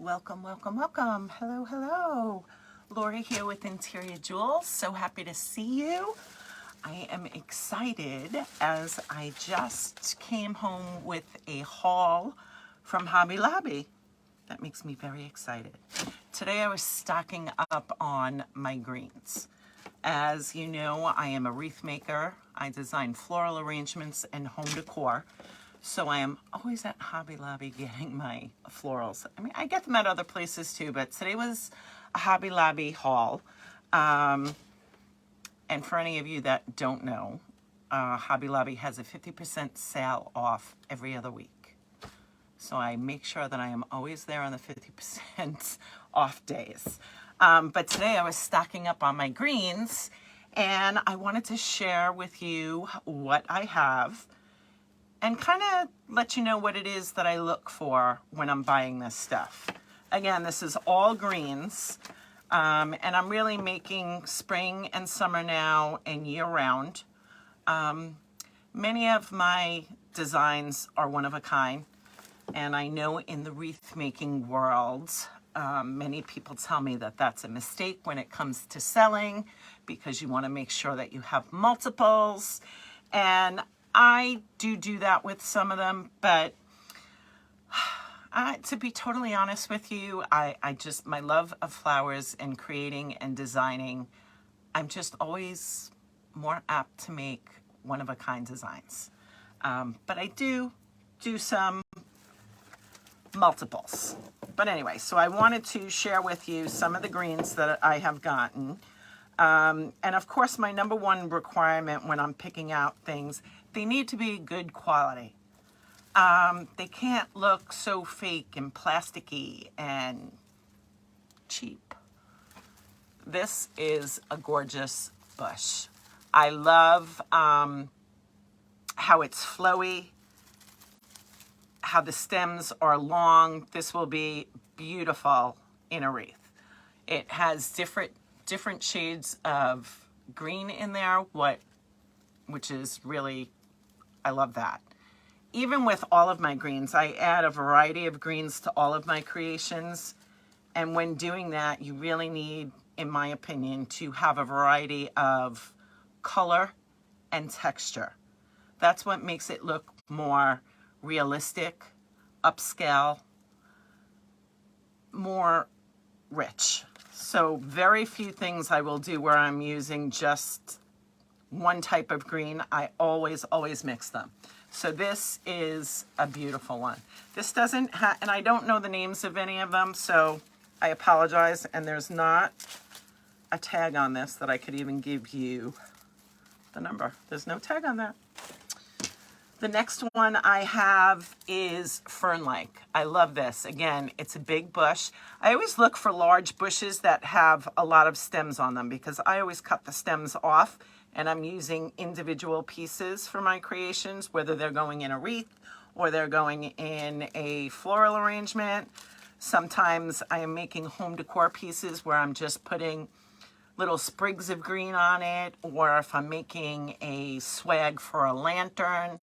Welcome, welcome, welcome. Hello, hello. Lori here with Interior Jewels. So happy to see you. I am excited as I just came home with a haul from Hobby Lobby. That makes me very excited. Today I was stocking up on my greens. As you know, I am a wreath maker. I design floral arrangements and home decor. So I am always at Hobby Lobby getting my florals. I mean, I get them at other places too, but today was a Hobby Lobby haul. And for any of you that don't know, Hobby Lobby has a 50% sale off every other week. So I make sure that I am always there on the 50% off days. But today I was stocking up on my greens, and I wanted to share with you what I have and kind of let you know what it is that I look for when I'm buying this stuff. Again, this is all greens, and I'm really making spring and summer now and year round. Many of my designs are one of a kind, and I know in the wreath making world, many people tell me that that's a mistake when it comes to selling because you want to make sure that you have multiples. And I do that with some of them, but to be totally honest with you, I just, my love of flowers and creating and designing, I'm just always more apt to make one-of-a-kind designs. But I do some multiples. But anyway, so I wanted to share with you some of the greens that I have gotten. And of course, my number one requirement when I'm picking out things, they need to be good quality. They can't look so fake and plasticky and cheap. This is a gorgeous bush. I love how it's flowy, how the stems are long. This will be beautiful in a wreath. It has different shades of green in there, which is really, I love that. Even with all of my greens, I add a variety of greens to all of my creations. And when doing that, you really need, in my opinion, to have a variety of color and texture. That's what makes it look more realistic, upscale, more rich. So very few things I will do where I'm using just one type of green. I always mix them. So this is a beautiful one. This doesn't have, and I don't know the names of any of them, so I apologize. And there's not a tag on this that I could even give you the number. There's no tag on that. The next one I have is Fern Lake. I love this. Again, it's a big bush. I always look for large bushes that have a lot of stems on them because I always cut the stems off, and I'm using individual pieces for my creations, whether they're going in a wreath or they're going in a floral arrangement. Sometimes I am making home decor pieces where I'm just putting little sprigs of green on it, or if I'm making a swag for a lantern.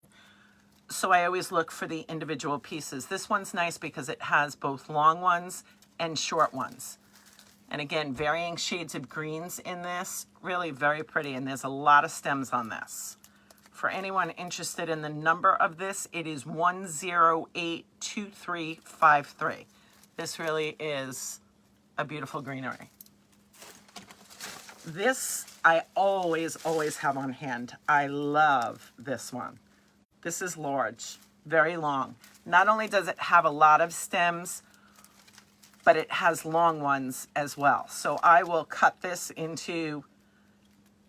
So I always look for the individual pieces. This one's nice because it has both long ones and short ones. And again, varying shades of greens in this, really very pretty. And there's a lot of stems on this. For anyone interested in the number of this, it is 1082353. This really is a beautiful greenery. This I always have on hand. I love this one. This is large, very long. Not only does it have a lot of stems, but it has long ones as well. So I will cut this into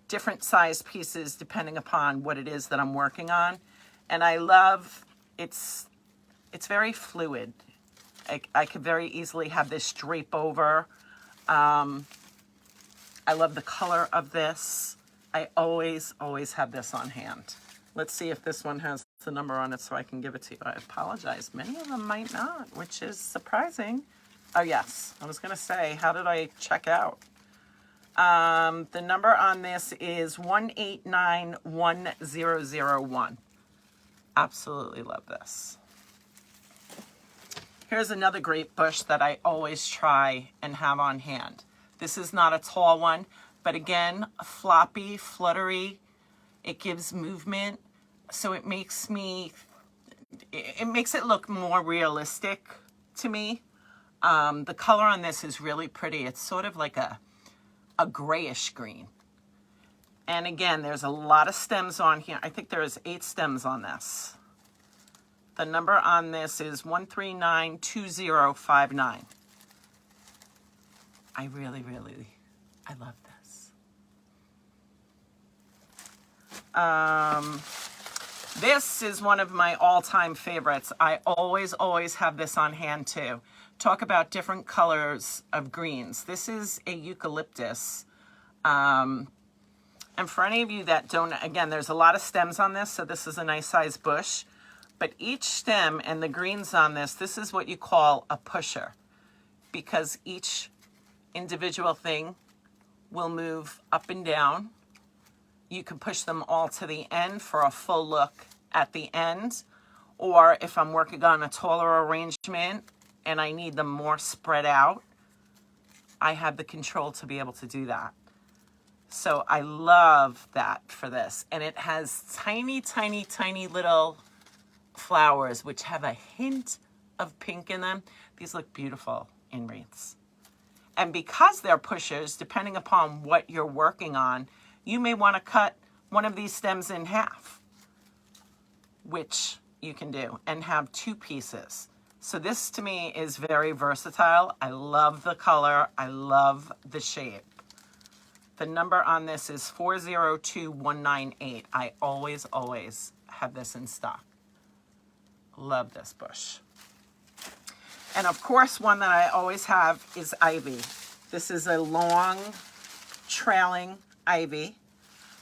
different size pieces depending upon what it is that I'm working on. And I love, it's very fluid. I could very easily have this drape over. I love the color of this. I always have this on hand. Let's see if this one has the number on it so I can give it to you. I apologize. Many of them might not, which is surprising. Oh, yes. I was going to say, how did I check out? The number on this is 1891001. Absolutely love this. Here's another great bush that I always try and have on hand. This is not a tall one, but again, floppy, fluttery. It gives movement, so it makes it look more realistic to me. The color on this is really pretty. It's sort of like a grayish green. And again, there's a lot of stems on here. I think there's 8 stems on this. The number on this is 1392059. I really, I love this. This is one of my all-time favorites. I always have this on hand too. Talk about different colors of greens. This is a eucalyptus. And for any of you that don't, again, there's a lot of stems on this, so this is a nice sized bush. But each stem and the greens on this is what you call a pusher, because each individual thing will move up and down. You can push them all to the end for a full look at the end. Or if I'm working on a taller arrangement and I need them more spread out, I have the control to be able to do that. So I love that for this. And it has tiny little flowers which have a hint of pink in them. These look beautiful in wreaths. And because they're pushers, depending upon what you're working on, you may want to cut one of these stems in half, which you can do, and have 2 pieces. So this to me is very versatile. I love the color. I love the shape. The number on this is 402198. I always have this in stock. Love this bush. And of course, one that I always have is ivy. This is a long trailing ivy,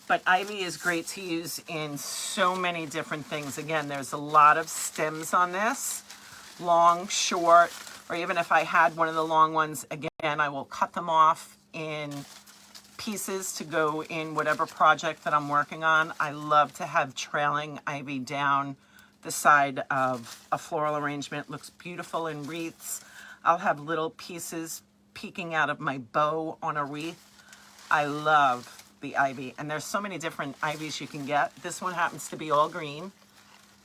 but ivy is great to use in so many different things. Again, there's a lot of stems on this, long, short, or even if I had one of the long ones, again, I will cut them off in pieces to go in whatever project that I'm working on. I love to have trailing ivy down the side of a floral arrangement. It looks beautiful in wreaths. I'll have little pieces peeking out of my bow on a wreath. I love the ivy, and there's so many different ivies you can get. This one happens to be all green,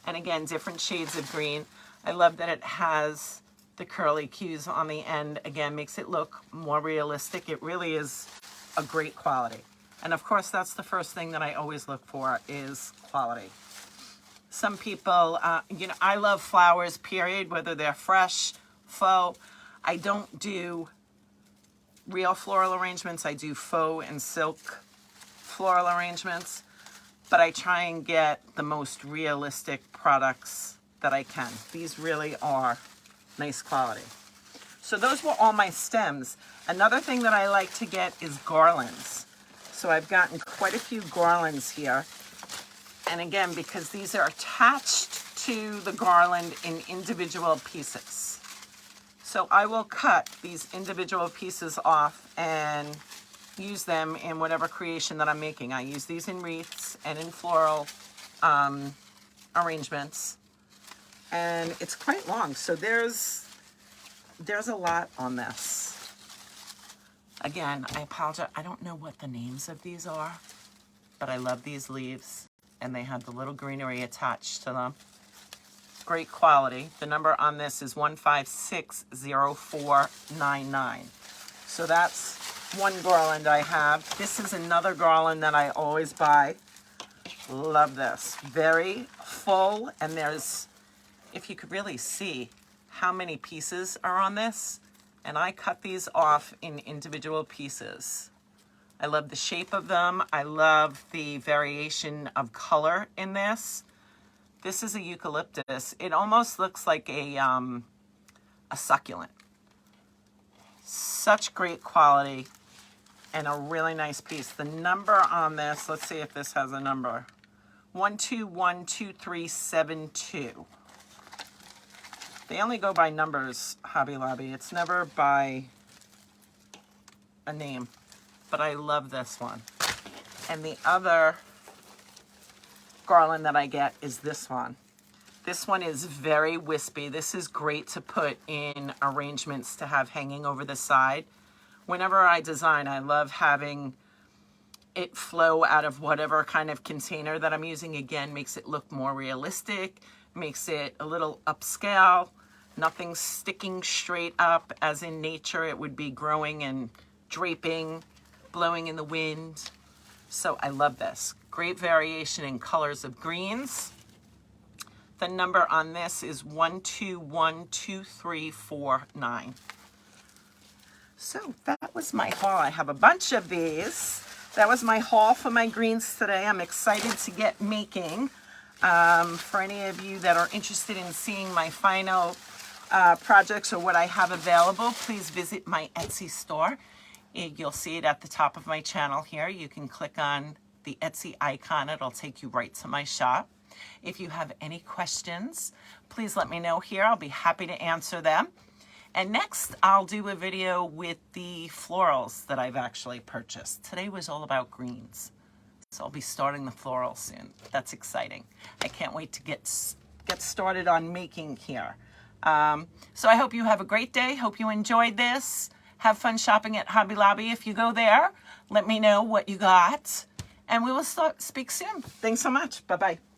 and again, different shades of green. I love that it has the curly cues on the end. Again, makes it look more realistic. It really is a great quality. And of course, that's the first thing that I always look for is quality. Some people, I love flowers, period, whether they're fresh, faux. I don't do real floral arrangements. I do faux and silk floral arrangements, but I try and get the most realistic products that I can. These really are nice quality. So those were all my stems. Another thing that I like to get is garlands. So I've gotten quite a few garlands here. And again, because these are attached to the garland in individual pieces. So I will cut these individual pieces off and use them in whatever creation that I'm making. I use these in wreaths and in floral arrangements. And it's quite long. So there's a lot on this. Again, I apologize. I don't know what the names of these are, but I love these leaves, and they have the little greenery attached to them. Great quality. The number on this is 1560499. So that's one garland I have. This is another garland that I always buy. Love this. Very full, and there's, if you could really see how many pieces are on this, and I cut these off in individual pieces. I love the shape of them. I love the variation of color in this. This is a eucalyptus. It almost looks like a succulent. Such great quality and a really nice piece. The number on this, let's see if this has a number. 1212372. They only go by numbers, Hobby Lobby. It's never by a name, but I love this one. And the other garland that I get is this one. This one is very wispy. This is great to put in arrangements to have hanging over the side. Whenever I design, I love having it flow out of whatever kind of container that I'm using. Again, makes it look more realistic, makes it a little upscale. Nothing sticking straight up as in nature. It would be growing and draping, blowing in the wind. So I love this. Great variation in colors of greens. The number on this is 121239. So that was my haul. I have a bunch of these. That was my haul for my greens today. I'm excited to get making. For any of you that are interested in seeing my final projects or what I have available, please visit my Etsy store. You'll see it at the top of my channel here. You can click on the Etsy icon. It'll take you right to my shop. If you have any questions, please let me know here. I'll be happy to answer them. And next, I'll do a video with the florals that I've actually purchased. Today was all about greens. So I'll be starting the floral soon. That's exciting. I can't wait to get started on making here. So I hope you have a great day. Hope you enjoyed this. Have fun shopping at Hobby Lobby. If you go there, let me know what you got. And we will speak soon. Thanks so much. Bye-bye.